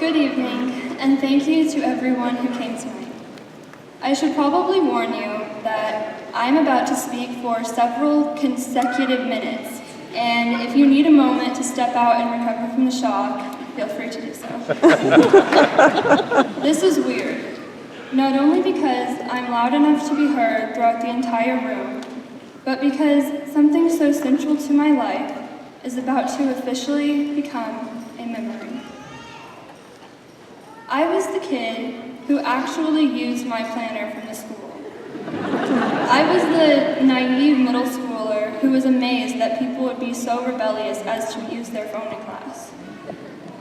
Good evening, and thank you to everyone who came tonight. I should probably warn you that I'm about to speak for several consecutive minutes, and if you need a moment to step out and recover from the shock, feel free to do so. This is weird, not only because I'm loud enough to be heard throughout the entire room, but because something so central to my life is about to officially become a memory. I was the kid who actually used my planner from the school. I was the naive middle schooler who was amazed that people would be so rebellious as to use their phone in class.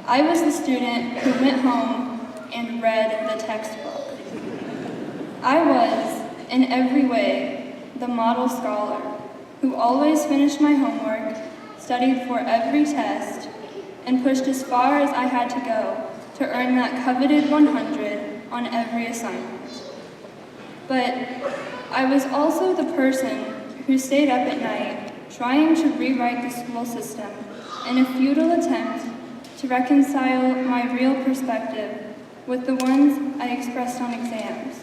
I was the student who went home and read the textbook. I was, in every way, the model scholar who always finished my homework, studied for every test, and pushed as far as I had to go to earn that coveted 100 on every assignment. But I was also the person who stayed up at night trying to rewrite the school system in a futile attempt to reconcile my real perspective with the ones I expressed on exams.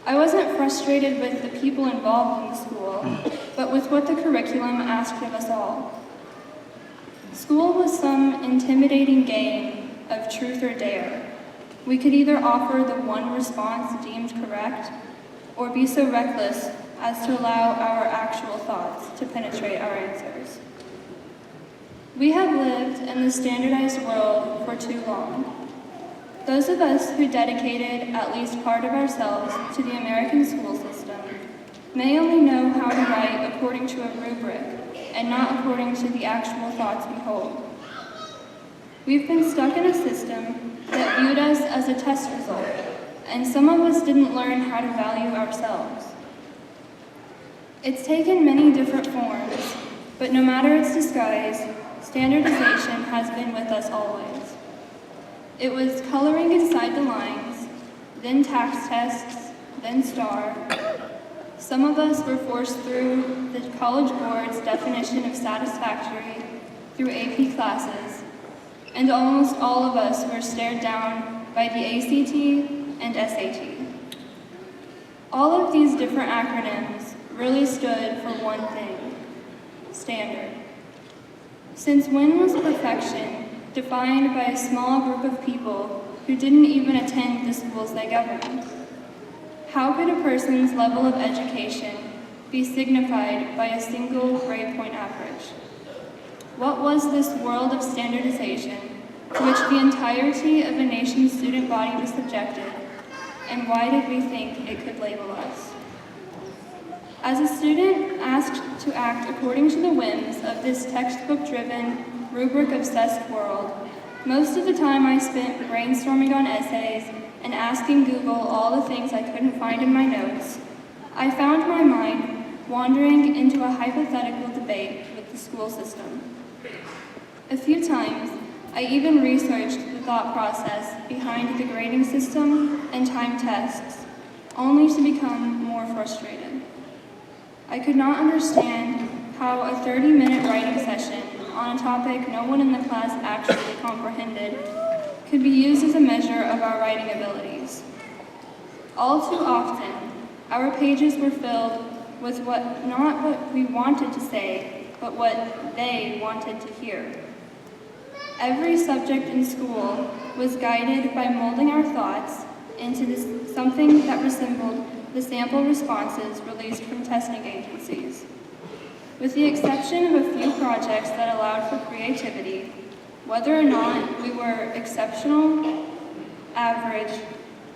I wasn't frustrated with the people involved in the school, but with what the curriculum asked of us all. School was some intimidating game of truth or dare. We could either offer the one response deemed correct, or be so reckless as to allow our actual thoughts to penetrate our answers. We have lived in the standardized world for too long. Those of us who dedicated at least part of ourselves to the American school system may only know how to write according to a rubric and not according to the actual thoughts we hold. We've been stuck in a system that viewed us as a test result, and some of us didn't learn how to value ourselves. It's taken many different forms, but no matter its disguise, standardization has been with us always. It was coloring inside the lines, then tax tests, then STAR. Some of us were forced through the College Board's definition of satisfactory through AP classes, and almost all of us were stared down by the ACT and SAT. All of these different acronyms really stood for one thing: standard. Since when was perfection defined by a small group of people who didn't even attend the schools they governed? How could a person's level of education be signified by a single grade point average? What was this world of standardization to which the entirety of a nation's student body was subjected, and why did we think it could label us? As a student asked to act according to the whims of this textbook-driven, rubric-obsessed world, most of the time I spent brainstorming on essays and asking Google all the things I couldn't find in my notes. I found my mind wandering into a hypothetical debate with the school system. A few times, I even researched the thought process behind the grading system and time tests, only to become more frustrated. I could not understand how a 30-minute writing session on a topic no one in the class actually comprehended could be used as a measure of our writing abilities. All too often, our pages were filled with not what we wanted to say, but what they wanted to hear. Every subject in school was guided by molding our thoughts into something that resembled the sample responses released from testing agencies. With the exception of a few projects that allowed for creativity, whether or not we were exceptional, average,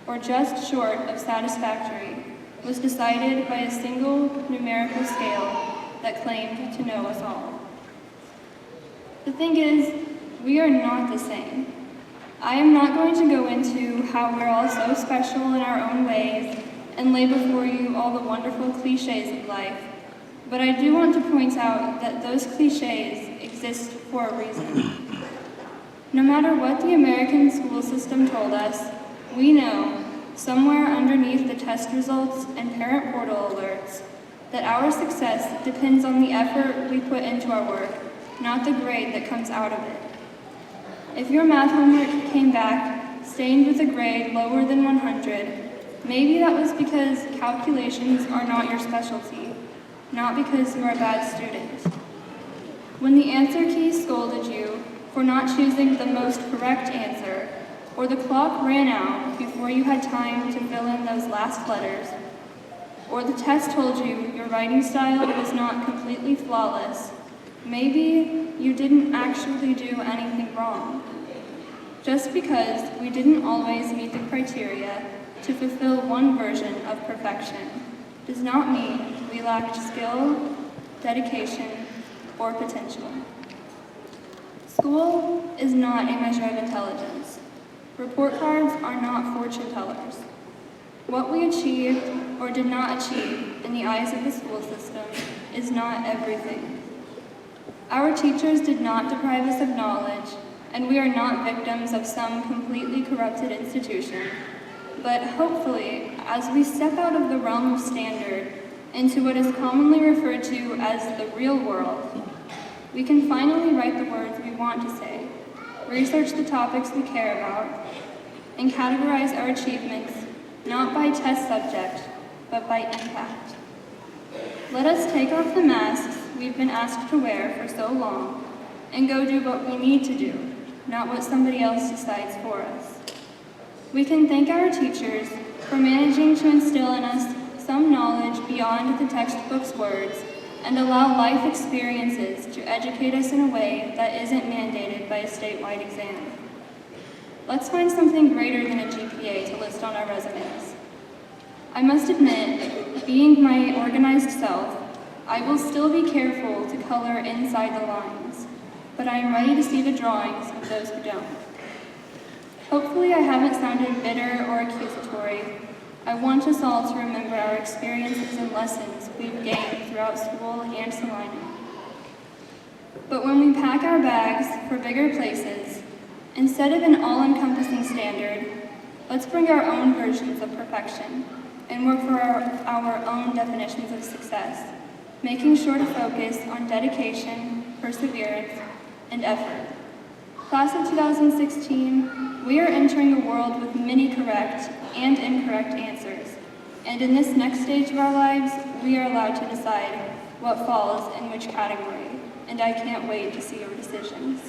or just short of satisfactory was decided by a single numerical scale that claimed to know us all. The thing is, we are not the same. I am not going to go into how we're all so special in our own ways and lay before you all the wonderful cliches of life, but I do want to point out that those cliches exist for a reason. No matter what the American school system told us, we know, somewhere underneath the test results and parent portal alerts, that our success depends on the effort we put into our work, not the grade that comes out of it. If your math homework came back stained with a grade lower than 100, maybe that was because calculations are not your specialty, not because you are a bad student. When the answer key scolded you for not choosing the most correct answer, or the clock ran out before you had time to fill in those last letters, or the test told you your writing style was not completely flawless, maybe you didn't actually do anything wrong. Just because we didn't always meet the criteria to fulfill one version of perfection does not mean we lacked skill, dedication, or potential. School is not a measure of intelligence. Report cards are not fortune tellers. What we achieved or did not achieve in the eyes of the school system is not everything. Our teachers did not deprive us of knowledge, and we are not victims of some completely corrupted institution. But hopefully, as we step out of the realm of standard into what is commonly referred to as the real world, we can finally write the words we want to say, research the topics we care about, and categorize our achievements not by test subject, but by impact. Let us take off the masks we've been asked to wear for so long and go do what we need to do, not what somebody else decides for us. We can thank our teachers for managing to instill in us some knowledge beyond the textbook's words and allow life experiences to educate us in a way that isn't mandated by a statewide exam. Let's find something greater than a GPA to list on our resumes. I must admit, being my organized self, I will still be careful to color inside the lines, but I am ready to see the drawings of those who don't. Hopefully I haven't sounded bitter or accusatory. I want us all to remember our experiences and lessons we've gained throughout school and Salina. But when we pack our bags for bigger places, instead of an all-encompassing standard, let's bring our own versions of perfection and work for our own definitions of success, making sure to focus on dedication, perseverance, and effort. Class of 2016, we are entering a world with many correct and incorrect answers, and in this next stage of our lives, we are allowed to decide what falls in which category, and I can't wait to see your decisions.